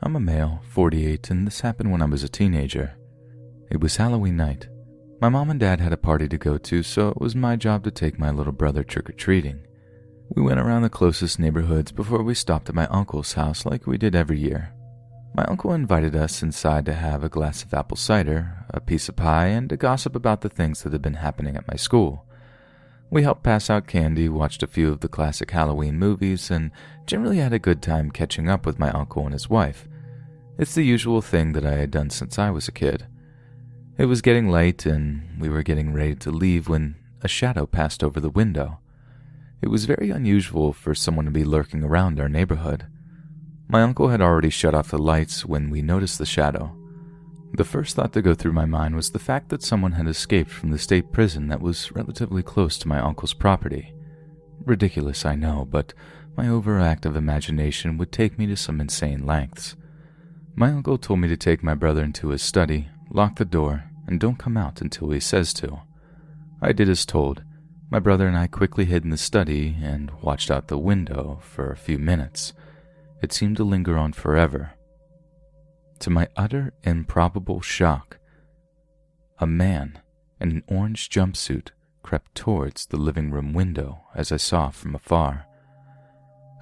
I'm a male, 48, and this happened when I was a teenager. It was Halloween night. My mom and dad had a party to go to, so it was my job to take my little brother trick-or-treating. We went around the closest neighborhoods before we stopped at my uncle's house like we did every year. My uncle invited us inside to have a glass of apple cider, a piece of pie, and to gossip about the things that had been happening at my school. We helped pass out candy, watched a few of the classic Halloween movies, and generally had a good time catching up with my uncle and his wife. It's the usual thing that I had done since I was a kid. It was getting late, and we were getting ready to leave when a shadow passed over the window. It was very unusual for someone to be lurking around our neighborhood. My uncle had already shut off the lights when we noticed the shadow. The first thought to go through my mind was the fact that someone had escaped from the state prison that was relatively close to my uncle's property. Ridiculous, I know, but my overactive imagination would take me to some insane lengths. My uncle told me to take my brother into his study, lock the door, and don't come out until he says to. I did as told. My brother and I quickly hid in the study and watched out the window for a few minutes. It seemed to linger on forever. To my utter improbable shock, a man in an orange jumpsuit crept towards the living room window as I saw from afar.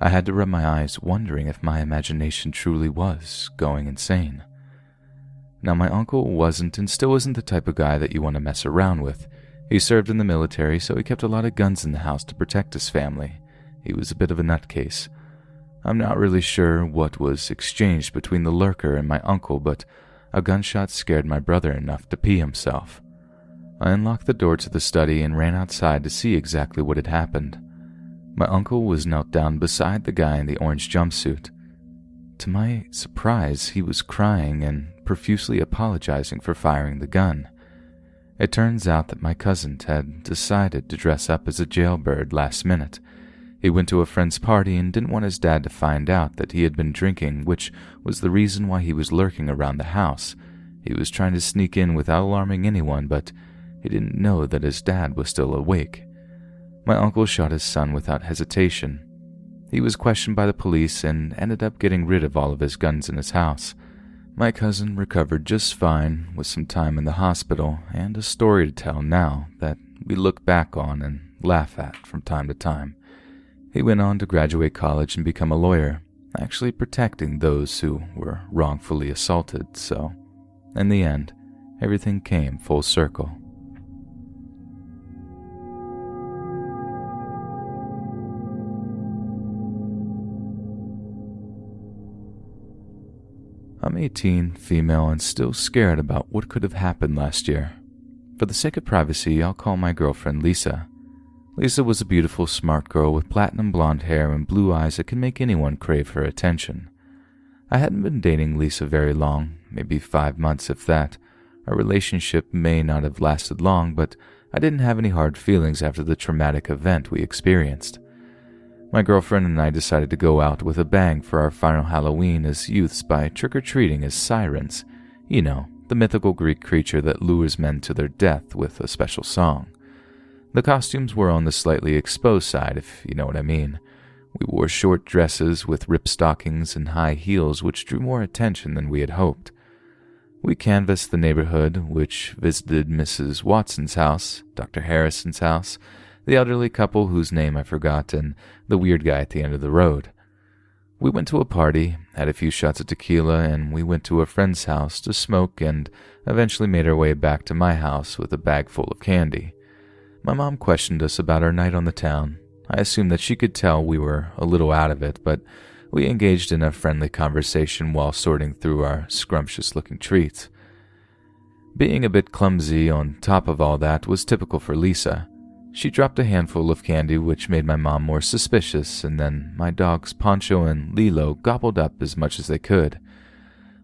I had to rub my eyes, wondering if my imagination truly was going insane. Now, my uncle wasn't and still isn't the type of guy that you want to mess around with. He served in the military, so he kept a lot of guns in the house to protect his family. He was a bit of a nutcase. I'm not really sure what was exchanged between the lurker and my uncle, but a gunshot scared my brother enough to pee himself. I unlocked the door to the study and ran outside to see exactly what had happened. My uncle was knelt down beside the guy in the orange jumpsuit. To my surprise, he was crying and profusely apologizing for firing the gun. It turns out that my cousin had decided to dress up as a jailbird last minute. He went to a friend's party and didn't want his dad to find out that he had been drinking, which was the reason why he was lurking around the house. He was trying to sneak in without alarming anyone, but he didn't know that his dad was still awake. My uncle shot his son without hesitation. He was questioned by the police and ended up getting rid of all of his guns in his house. My cousin recovered just fine with some time in the hospital and a story to tell now that we look back on and laugh at from time to time. He went on to graduate college and become a lawyer, actually protecting those who were wrongfully assaulted, so in the end, everything came full circle. I'm 18, female, and still scared about what could have happened last year. For the sake of privacy, I'll call my girlfriend Lisa. Lisa was a beautiful, smart girl with platinum blonde hair and blue eyes that can make anyone crave her attention. I hadn't been dating Lisa very long, maybe 5 months if that. Our relationship may not have lasted long, but I didn't have any hard feelings after the traumatic event we experienced. My girlfriend and I decided to go out with a bang for our final Halloween as youths by trick-or-treating as sirens. You know, the mythical Greek creature that lures men to their death with a special song. The costumes were on the slightly exposed side, if you know what I mean. We wore short dresses with ripped stockings and high heels, which drew more attention than we had hoped. We canvassed the neighborhood, which visited Mrs. Watson's house, Dr. Harrison's house, the elderly couple whose name I forgot, and the weird guy at the end of the road. We went to a party, had a few shots of tequila, and we went to a friend's house to smoke and eventually made our way back to my house with a bag full of candy. My mom questioned us about our night on the town. I assumed that she could tell we were a little out of it, but we engaged in a friendly conversation while sorting through our scrumptious-looking treats. Being a bit clumsy on top of all that was typical for Lisa. She dropped a handful of candy, which made my mom more suspicious, and then my dogs Poncho and Lilo gobbled up as much as they could.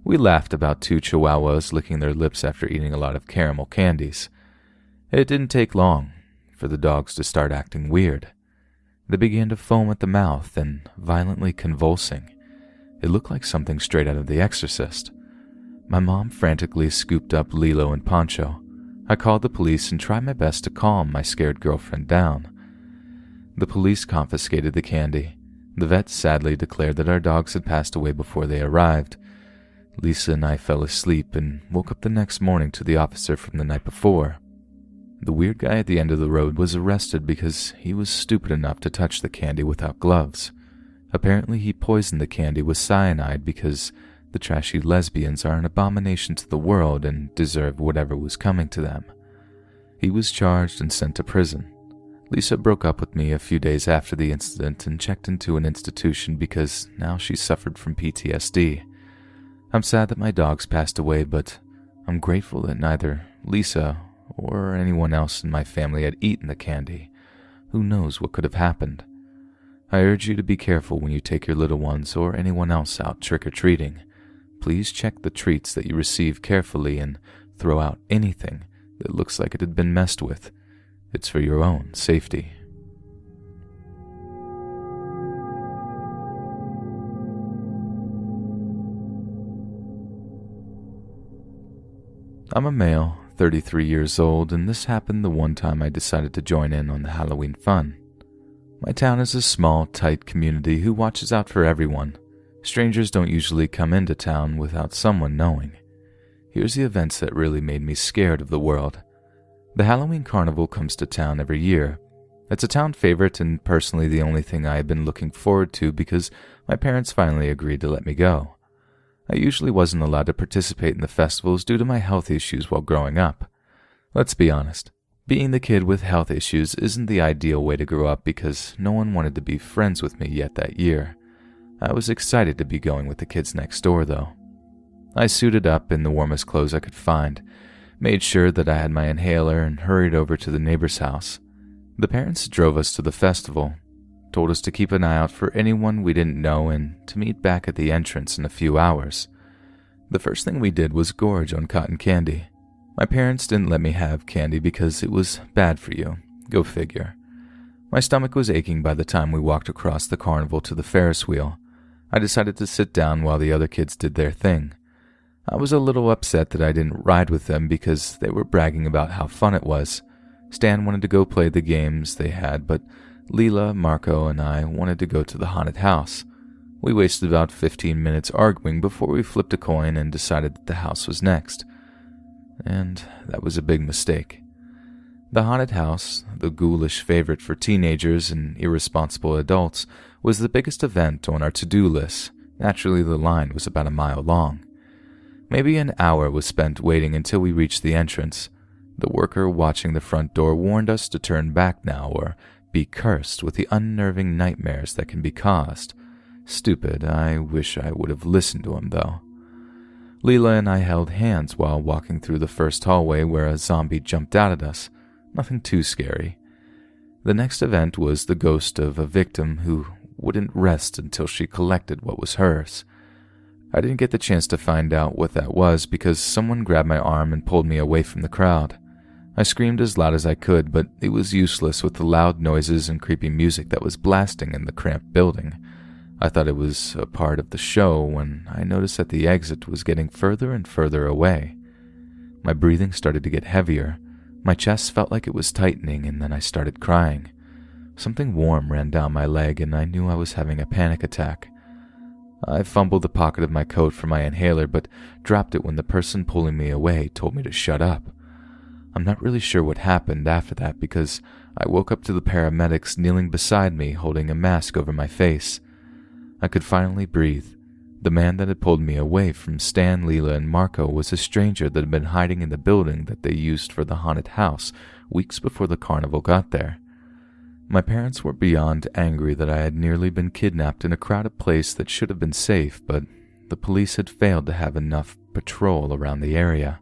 We laughed about 2 chihuahuas licking their lips after eating a lot of caramel candies. It didn't take long for the dogs to start acting weird. They began to foam at the mouth and violently convulsing. It looked like something straight out of The Exorcist. My mom frantically scooped up Lilo and Poncho. I called the police and tried my best to calm my scared girlfriend down. The police confiscated the candy. The vet sadly declared that our dogs had passed away before they arrived. Lisa and I fell asleep and woke up the next morning to the officer from the night before. The weird guy at the end of the road was arrested because he was stupid enough to touch the candy without gloves. Apparently he poisoned the candy with cyanide because the trashy lesbians are an abomination to the world and deserve whatever was coming to them. He was charged and sent to prison. Lisa broke up with me a few days after the incident and checked into an institution because now she suffered from PTSD. I'm sad that my dogs passed away, but I'm grateful that neither Lisa or anyone else in my family had eaten the candy. Who knows what could have happened? I urge you to be careful when you take your little ones or anyone else out trick-or-treating. Please check the treats that you receive carefully and throw out anything that looks like it had been messed with. It's for your own safety. I'm a male, 33 years old, and this happened the one time I decided to join in on the Halloween fun. My town is a small, tight community who watches out for everyone. Strangers don't usually come into town without someone knowing. Here's the events that really made me scared of the world. The Halloween Carnival comes to town every year. It's a town favorite and personally the only thing I had been looking forward to because my parents finally agreed to let me go. I usually wasn't allowed to participate in the festivals due to my health issues while growing up. Let's be honest, being the kid with health issues isn't the ideal way to grow up because no one wanted to be friends with me yet that year. I was excited to be going with the kids next door though. I suited up in the warmest clothes I could find, made sure that I had my inhaler, and hurried over to the neighbor's house. The parents drove us to the festival, told us to keep an eye out for anyone we didn't know and to meet back at the entrance in a few hours. The first thing we did was gorge on cotton candy. My parents didn't let me have candy because it was bad for you. Go figure. My stomach was aching by the time we walked across the carnival to the Ferris wheel. I decided to sit down while the other kids did their thing. I was a little upset that I didn't ride with them because they were bragging about how fun it was. Stan wanted to go play the games they had, but Leela, Marco, and I wanted to go to the haunted house. We wasted about 15 minutes arguing before we flipped a coin and decided that the house was next. And that was a big mistake. The haunted house, the ghoulish favorite for teenagers and irresponsible adults, was the biggest event on our to-do list. Naturally, the line was about a mile long. Maybe an hour was spent waiting until we reached the entrance. The worker watching the front door warned us to turn back now or be cursed with the unnerving nightmares that can be caused. Stupid, I wish I would have listened to him though. Leela and I held hands while walking through the first hallway where a zombie jumped out at us. Nothing too scary. The next event was the ghost of a victim who wouldn't rest until she collected what was hers. I didn't get the chance to find out what that was because someone grabbed my arm and pulled me away from the crowd. I screamed as loud as I could, but it was useless with the loud noises and creepy music that was blasting in the cramped building. I thought it was a part of the show when I noticed that the exit was getting further and further away. My breathing started to get heavier. My chest felt like it was tightening, and then I started crying. Something warm ran down my leg, and I knew I was having a panic attack. I fumbled the pocket of my coat for my inhaler, but dropped it when the person pulling me away told me to shut up. I'm not really sure what happened after that because I woke up to the paramedics kneeling beside me holding a mask over my face. I could finally breathe. The man that had pulled me away from Stan, Leela, and Marco was a stranger that had been hiding in the building that they used for the haunted house weeks before the carnival got there. My parents were beyond angry that I had nearly been kidnapped in a crowded place that should have been safe, but the police had failed to have enough patrol around the area.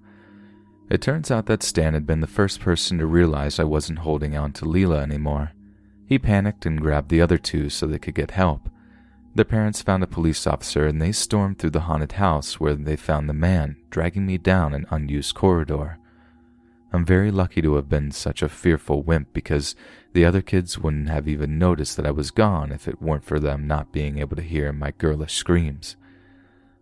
It turns out that Stan had been the first person to realize I wasn't holding on to Leela anymore. He panicked and grabbed the other two so they could get help. Their parents found a police officer and they stormed through the haunted house where they found the man dragging me down an unused corridor. I'm very lucky to have been such a fearful wimp because the other kids wouldn't have even noticed that I was gone if it weren't for them not being able to hear my girlish screams.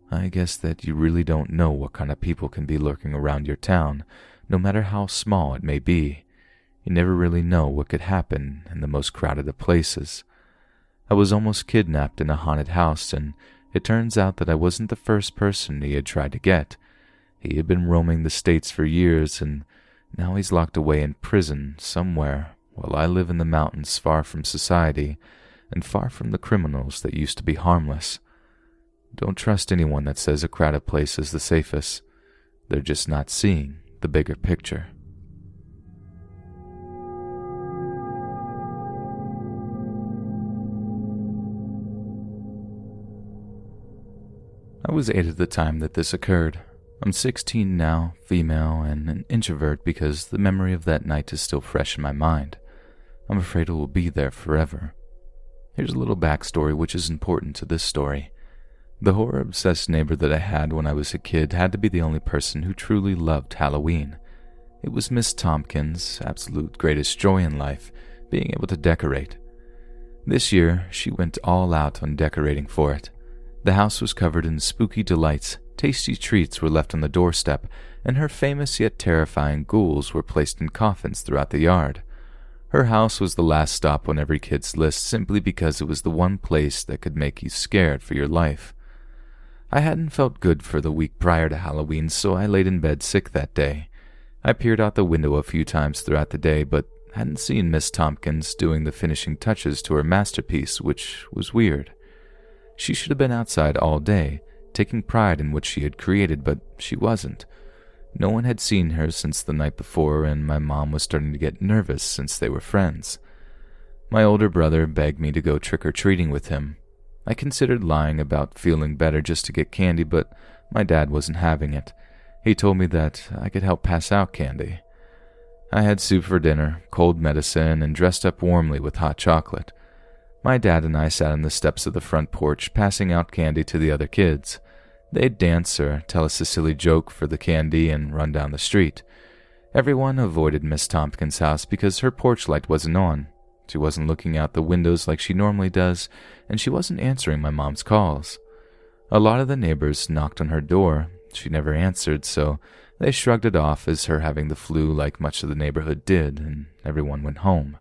I guess that you really don't know what kind of people can be lurking around your town, no matter how small it may be. You never really know what could happen in the most crowded of places. I was almost kidnapped in a haunted house, and It turns out that I wasn't the first person he had tried to get. He had been roaming the States for years, and now he's locked away in prison somewhere, while I live in the mountains far from society and far from the criminals that used to be harmless. Don't trust anyone that says a crowded place is the safest. They're just not seeing the bigger picture. I was 8 at the time that this occurred. I'm 16 now, female, and an introvert because the memory of that night is still fresh in my mind. I'm afraid it will be there forever. Here's a little backstory which is important to this story. The horror-obsessed neighbor that I had when I was a kid had to be the only person who truly loved Halloween. It was Miss Tompkins' absolute greatest joy in life, being able to decorate. This year, she went all out on decorating for it. The house was covered in spooky delights, tasty treats were left on the doorstep, and her famous yet terrifying ghouls were placed in coffins throughout the yard. Her house was the last stop on every kid's list simply because it was the one place that could make you scared for your life. I hadn't felt good for the week prior to Halloween, so I laid in bed sick that day. I peered out the window a few times throughout the day, but hadn't seen Miss Tompkins doing the finishing touches to her masterpiece, which was weird. She should have been outside all day, taking pride in what she had created, but she wasn't. No one had seen her since the night before, and my mom was starting to get nervous since they were friends. My older brother begged me to go trick-or-treating with him. I considered lying about feeling better just to get candy, but my dad wasn't having it. He told me that I could help pass out candy. I had soup for dinner, cold medicine, and dressed up warmly with hot chocolate. My dad and I sat on the steps of the front porch, passing out candy to the other kids. They'd dance or tell us a silly joke for the candy and run down the street. Everyone avoided Miss Tompkins' house because her porch light wasn't on. She wasn't looking out the windows like she normally does, and she wasn't answering my mom's calls. A lot of the neighbors knocked on her door. She never answered, so they shrugged it off as her having the flu like much of the neighborhood did, and everyone went home.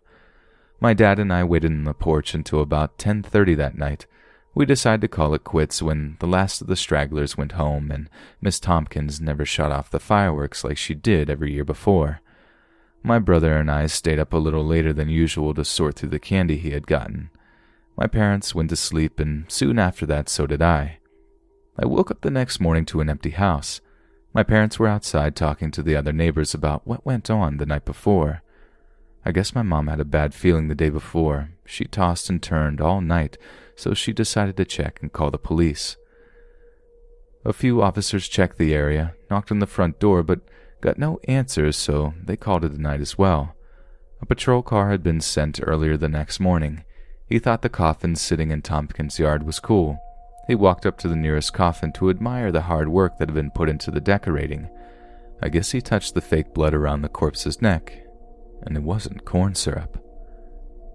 My dad and I waited on the porch until about 10:30 that night. We decided to call it quits when the last of the stragglers went home and Miss Tompkins never shut off the fireworks like she did every year before. My brother and I stayed up a little later than usual to sort through the candy he had gotten. My parents went to sleep, and soon after that so did I. I woke up the next morning to an empty house. My parents were outside talking to the other neighbors about what went on the night before. I guess my mom had a bad feeling the day before. She tossed and turned all night, so she decided to check and call the police. A few officers checked the area, knocked on the front door, but got no answers, so they called it a night as well. A patrol car had been sent earlier the next morning. He thought the coffin sitting in Tompkins' yard was cool. He walked up to the nearest coffin to admire the hard work that had been put into the decorating. I guess he touched the fake blood around the corpse's neck, and it wasn't corn syrup.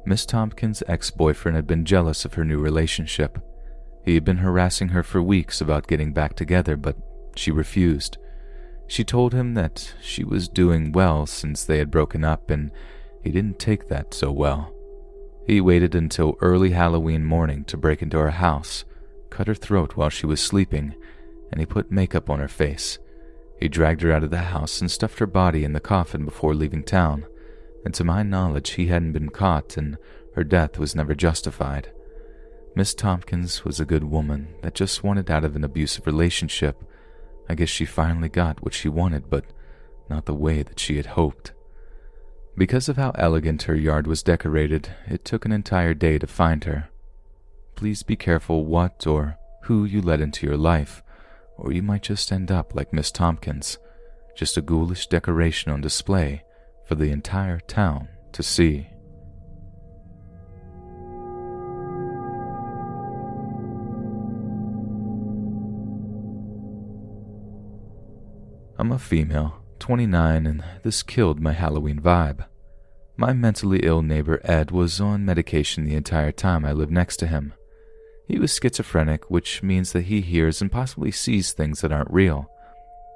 Miss Tompkins' ex-boyfriend had been jealous of her new relationship. He had been harassing her for weeks about getting back together, but she refused. She told him that she was doing well since they had broken up, and he didn't take that so well. He waited until early Halloween morning to break into her house, cut her throat while she was sleeping, and he put makeup on her face. He dragged her out of the house and stuffed her body in the coffin before leaving town, and to my knowledge he hadn't been caught and her death was never justified. Miss Tompkins was a good woman that just wanted out of an abusive relationship. I guess she finally got what she wanted, but not the way that she had hoped. Because of how elegant her yard was decorated, it took an entire day to find her. Please be careful what or who you let into your life, or you might just end up like Miss Tompkins, just a ghoulish decoration on display for the entire town to see. I'm a female, 29, and this killed my Halloween vibe. My mentally ill neighbor Ed was on medication the entire time I lived next to him. He was schizophrenic, which means that he hears and possibly sees things that aren't real.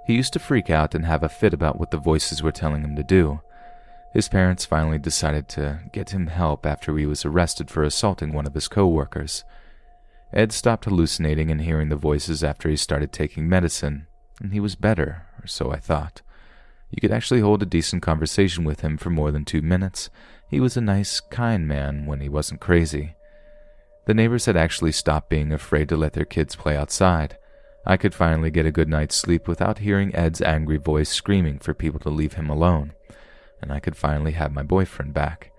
He used to freak out and have a fit about what the voices were telling him to do. His parents finally decided to get him help after he was arrested for assaulting one of his co-workers. Ed stopped hallucinating and hearing the voices after he started taking medicine, and he was better, or so I thought. You could actually hold a decent conversation with him for more than 2 minutes. He was a nice, kind man when he wasn't crazy. The neighbors had actually stopped being afraid to let their kids play outside. I could finally get a good night's sleep without hearing Ed's angry voice screaming for people to leave him alone, and I could finally have my boyfriend back.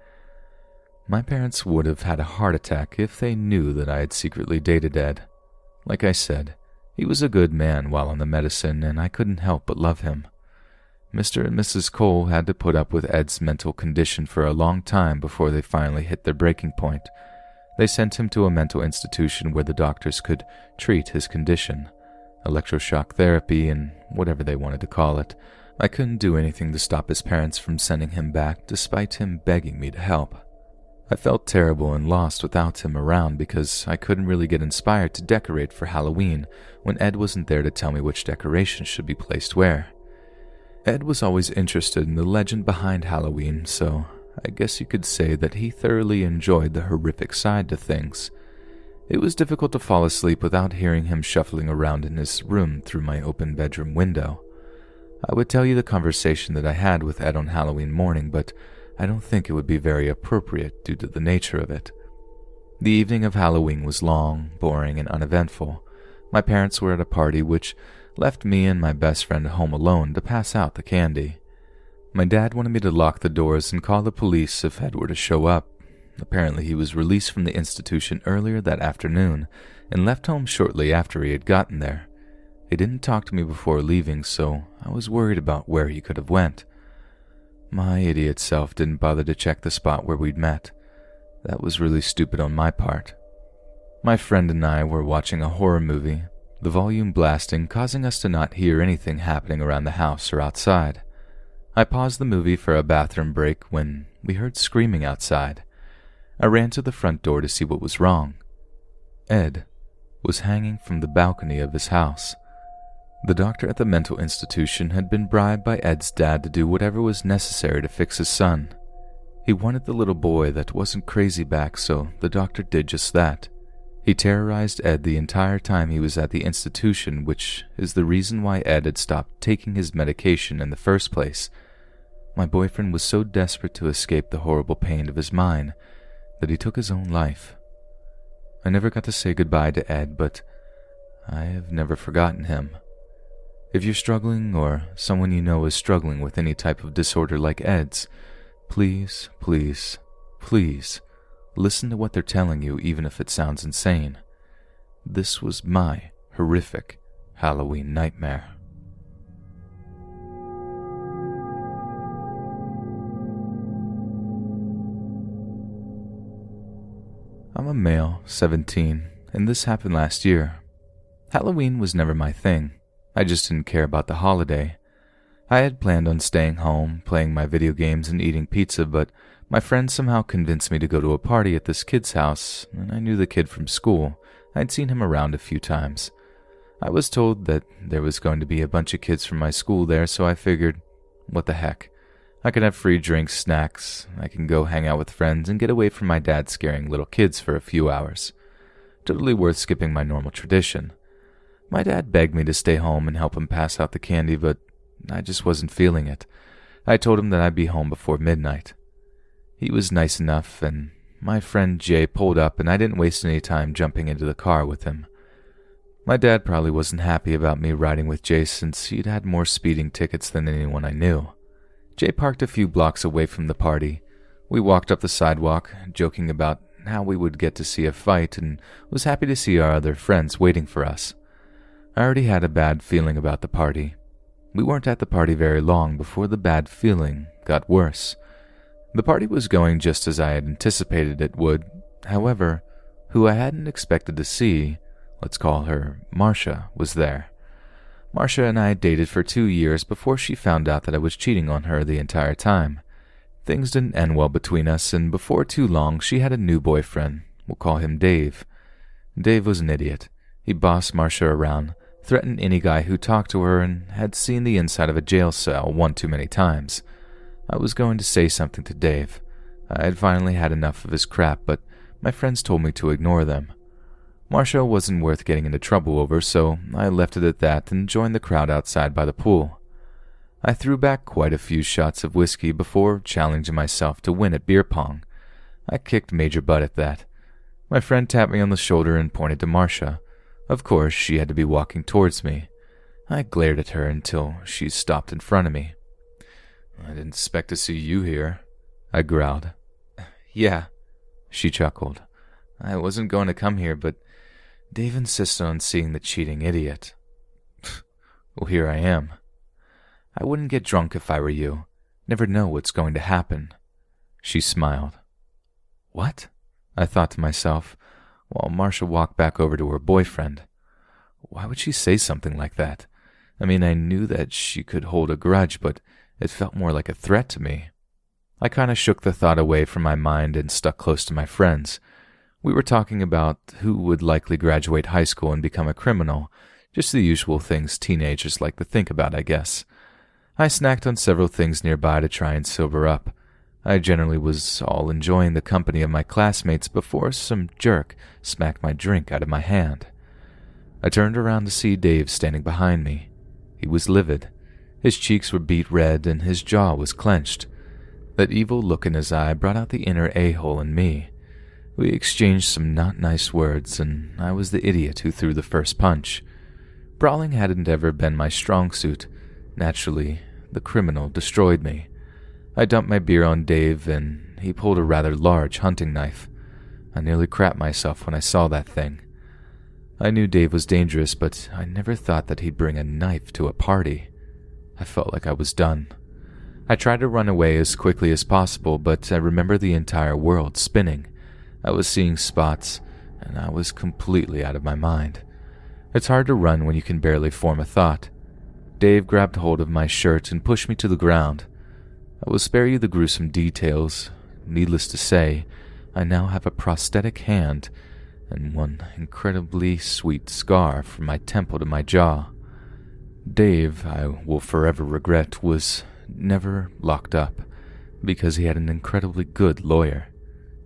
My parents would have had a heart attack if they knew that I had secretly dated Ed. Like I said, he was a good man while on the medicine, and I couldn't help but love him. Mr. and Mrs. Cole had to put up with Ed's mental condition for a long time before they finally hit their breaking point. They sent him to a mental institution where the doctors could treat his condition. Electroshock therapy and whatever they wanted to call it. I couldn't do anything to stop his parents from sending him back despite him begging me to help. I felt terrible and lost without him around because I couldn't really get inspired to decorate for Halloween when Ed wasn't there to tell me which decorations should be placed where. Ed was always interested in the legend behind Halloween, so I guess you could say that he thoroughly enjoyed the horrific side to things. It was difficult to fall asleep without hearing him shuffling around in his room through my open bedroom window. I would tell you the conversation that I had with Ed on Halloween morning, but I don't think it would be very appropriate due to the nature of it. The evening of Halloween was long, boring, and uneventful. My parents were at a party which left me and my best friend home alone to pass out the candy. My dad wanted me to lock the doors and call the police if Ed were to show up. Apparently he was released from the institution earlier that afternoon and left home shortly after he had gotten there. He didn't talk to me before leaving, so I was worried about where he could have went. My idiot self didn't bother to check the spot where we'd met. That was really stupid on my part. My friend and I were watching a horror movie, the volume blasting, causing us to not hear anything happening around the house or outside. I paused the movie for a bathroom break when we heard screaming outside. I ran to the front door to see what was wrong. Ed was hanging from the balcony of his house. The doctor at the mental institution had been bribed by Ed's dad to do whatever was necessary to fix his son. He wanted the little boy that wasn't crazy back, so the doctor did just that. He terrorized Ed the entire time he was at the institution, which is the reason why Ed had stopped taking his medication in the first place. My boyfriend was so desperate to escape the horrible pain of his mind that he took his own life. I never got to say goodbye to Ed, but I have never forgotten him. If you're struggling or someone you know is struggling with any type of disorder like Ed's, please, please, please listen to what they're telling you even if it sounds insane. This was my horrific Halloween nightmare. I'm a male, 17, and this happened last year. Halloween was never my thing. I just didn't care about the holiday. I had planned on staying home, playing my video games, and eating pizza, but my friend somehow convinced me to go to a party at this kid's house, and I knew the kid from school. I'd seen him around a few times. I was told that there was going to be a bunch of kids from my school there, so I figured, what the heck? I can have free drinks, snacks, I can go hang out with friends and get away from my dad scaring little kids for a few hours. Totally worth skipping my normal tradition. My dad begged me to stay home and help him pass out the candy, but I just wasn't feeling it. I told him that I'd be home before midnight. He was nice enough, and my friend Jay pulled up, and I didn't waste any time jumping into the car with him. My dad probably wasn't happy about me riding with Jay since he'd had more speeding tickets than anyone I knew. Jay parked a few blocks away from the party. We walked up the sidewalk, joking about how we would get to see a fight, and was happy to see our other friends waiting for us. I already had a bad feeling about the party. We weren't at the party very long before the bad feeling got worse. The party was going just as I had anticipated it would. However, who I hadn't expected to see, let's call her Marcia, was there. Marcia and I dated for 2 years before she found out that I was cheating on her the entire time. Things didn't end well between us, and before too long she had a new boyfriend. We'll call him Dave. Dave was an idiot. He bossed Marcia around, threatened any guy who talked to her, and had seen the inside of a jail cell one too many times. I was going to say something to Dave. I had finally had enough of his crap, but my friends told me to ignore them. Marcia wasn't worth getting into trouble over, so I left it at that and joined the crowd outside by the pool. I threw back quite a few shots of whiskey before challenging myself to win at beer pong. I kicked major butt at that. My friend tapped me on the shoulder and pointed to Marcia. Of course, she had to be walking towards me. I glared at her until she stopped in front of me. "I didn't expect to see you here," I growled. "Yeah," she chuckled. "I wasn't going to come here, but Dave insisted on seeing the cheating idiot. Well, here I am. I wouldn't get drunk if I were you. Never know what's going to happen." She smiled. "What?" I thought to myself, while Marcia walked back over to her boyfriend. Why would she say something like that? I mean, I knew that she could hold a grudge, but it felt more like a threat to me. I kind of shook the thought away from my mind and stuck close to my friends. We were talking about who would likely graduate high school and become a criminal, just the usual things teenagers like to think about, I guess. I snacked on several things nearby to try and sober up. I generally was all enjoying the company of my classmates before some jerk smacked my drink out of my hand. I turned around to see Dave standing behind me. He was livid. His cheeks were beet red and his jaw was clenched. That evil look in his eye brought out the inner a-hole in me. We exchanged some not nice words, and I was the idiot who threw the first punch. Brawling hadn't ever been my strong suit. Naturally, the criminal destroyed me. I dumped my beer on Dave, and he pulled a rather large hunting knife. I nearly crapped myself when I saw that thing. I knew Dave was dangerous, but I never thought that he'd bring a knife to a party. I felt like I was done. I tried to run away as quickly as possible, but I remember the entire world spinning. I was seeing spots, and I was completely out of my mind. It's hard to run when you can barely form a thought. Dave grabbed hold of my shirt and pushed me to the ground. I will spare you the gruesome details. Needless to say, I now have a prosthetic hand and one incredibly sweet scar from my temple to my jaw. Dave, I will forever regret, was never locked up because he had an incredibly good lawyer,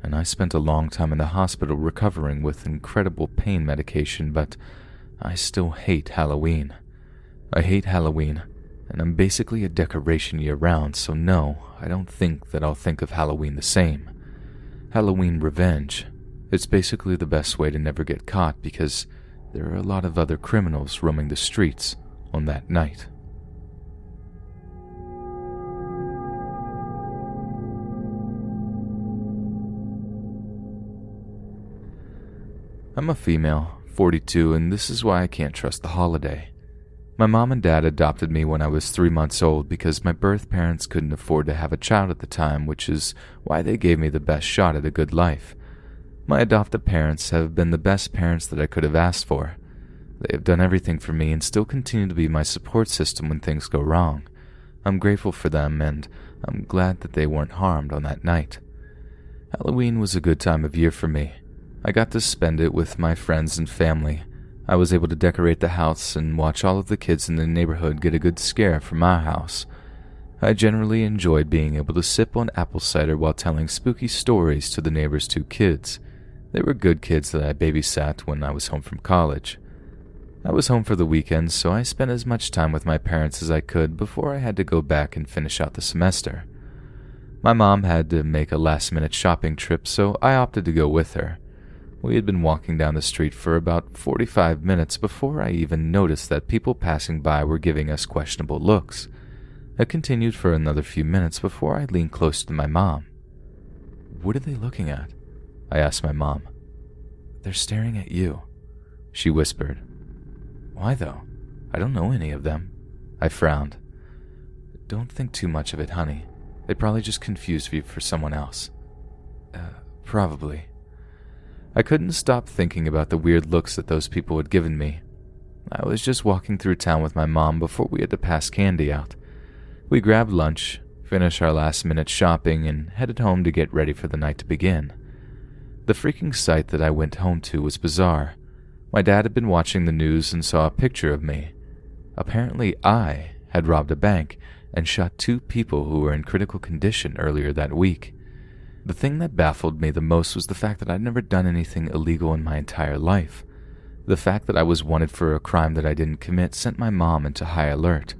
and I spent a long time in the hospital recovering with incredible pain medication, but I still hate Halloween. I hate Halloween, and I'm basically a decoration year-round, so no, I don't think that I'll think of Halloween the same. Halloween revenge. It's basically the best way to never get caught because there are a lot of other criminals roaming the streets on that night. I'm a female, 42, and this is why I can't trust the holiday. My mom and dad adopted me when I was 3 months old because my birth parents couldn't afford to have a child at the time, which is why they gave me the best shot at a good life. My adoptive parents have been the best parents that I could have asked for. They have done everything for me and still continue to be my support system when things go wrong. I'm grateful for them, and I'm glad that they weren't harmed on that night. Halloween was a good time of year for me. I got to spend it with my friends and family. I was able to decorate the house and watch all of the kids in the neighborhood get a good scare from our house. I generally enjoyed being able to sip on apple cider while telling spooky stories to the neighbors' 2 kids. They were good kids that I babysat when I was home from college. I was home for the weekends, so I spent as much time with my parents as I could before I had to go back and finish out the semester. My mom had to make a last-minute shopping trip, so I opted to go with her. We had been walking down the street for about 45 minutes before I even noticed that people passing by were giving us questionable looks. I continued for another few minutes before I leaned close to my mom. "What are they looking at?" I asked my mom. "They're staring at you," she whispered. "Why though? I don't know any of them." I frowned. "Don't think too much of it, honey. They probably just confused you for someone else." Probably." I couldn't stop thinking about the weird looks that those people had given me. I was just walking through town with my mom before we had to pass candy out. We grabbed lunch, finished our last-minute shopping, and headed home to get ready for the night to begin. The freaking sight that I went home to was bizarre. My dad had been watching the news and saw a picture of me. Apparently I had robbed a bank and shot 2 people who were in critical condition earlier that week. The thing that baffled me the most was the fact that I'd never done anything illegal in my entire life. The fact that I was wanted for a crime that I didn't commit sent my mom into high alert.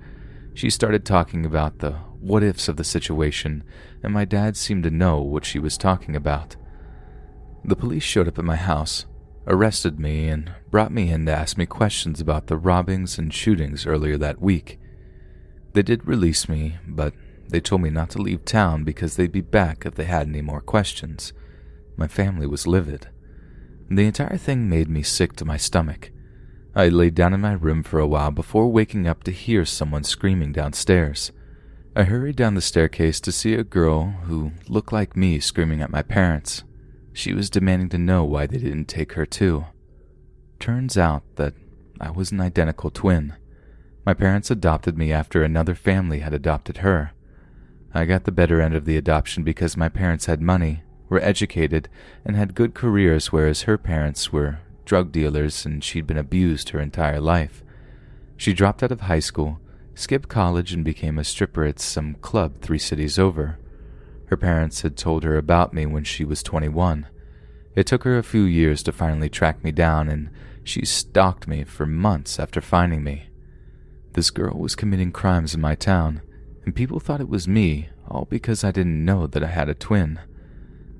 She started talking about the what-ifs of the situation, and my dad seemed to know what she was talking about. The police showed up at my house, arrested me, and brought me in to ask me questions about the robbings and shootings earlier that week. They did release me, but they told me not to leave town because they'd be back if they had any more questions. My family was livid. The entire thing made me sick to my stomach. I laid down in my room for a while before waking up to hear someone screaming downstairs. I hurried down the staircase to see a girl who looked like me screaming at my parents. She was demanding to know why they didn't take her too. Turns out that I was an identical twin. My parents adopted me after another family had adopted her. I got the better end of the adoption because my parents had money, were educated, and had good careers, whereas her parents were drug dealers and she'd been abused her entire life. She dropped out of high school, skipped college, and became a stripper at some club 3 cities over. Her parents had told her about me when she was 21. It took her a few years to finally track me down, and she stalked me for months after finding me. This girl was committing crimes in my town, and people thought it was me, all because I didn't know that I had a twin.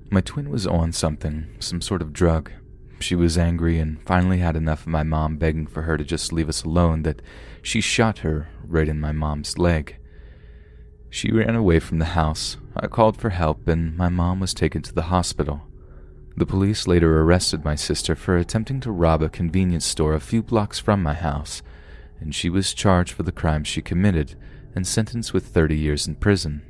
My twin was on something, some sort of drug. She was angry and finally had enough of my mom begging for her to just leave us alone that she shot her right in my mom's leg. She ran away from the house. I called for help and my mom was taken to the hospital. The police later arrested my sister for attempting to rob a convenience store a few blocks from my house, and she was charged for the crime she committed and sentenced with 30 years in prison.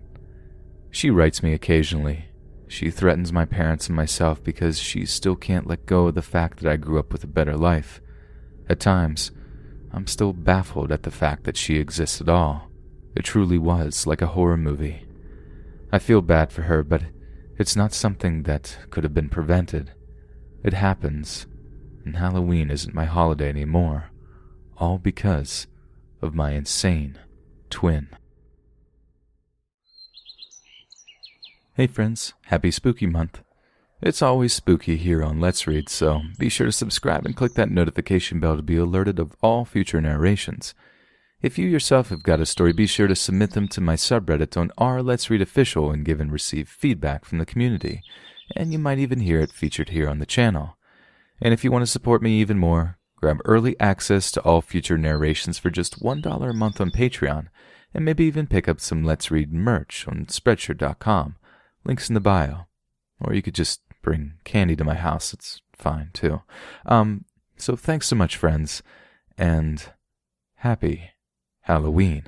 She writes me occasionally. She threatens my parents and myself because she still can't let go of the fact that I grew up with a better life. At times, I'm still baffled at the fact that she exists at all. It truly was like a horror movie. I feel bad for her, but it's not something that could have been prevented. It happens, and Halloween isn't my holiday anymore, all because of my insane twin. Hey friends, happy spooky month. It's always spooky here on Let's Read, so be sure to subscribe and click that notification bell to be alerted of all future narrations. If you yourself have got a story, be sure to submit them to my subreddit on r Let's Read Official and give and receive feedback from the community, and you might even hear it featured here on the channel. And if you want to support me even more, grab early access to all future narrations for just $1 a month on Patreon, and maybe even pick up some Let's Read merch on Spreadshirt.com. Links in the bio. Or you could just bring candy to my house. It's fine, too. So thanks so much, friends, and happy Halloween.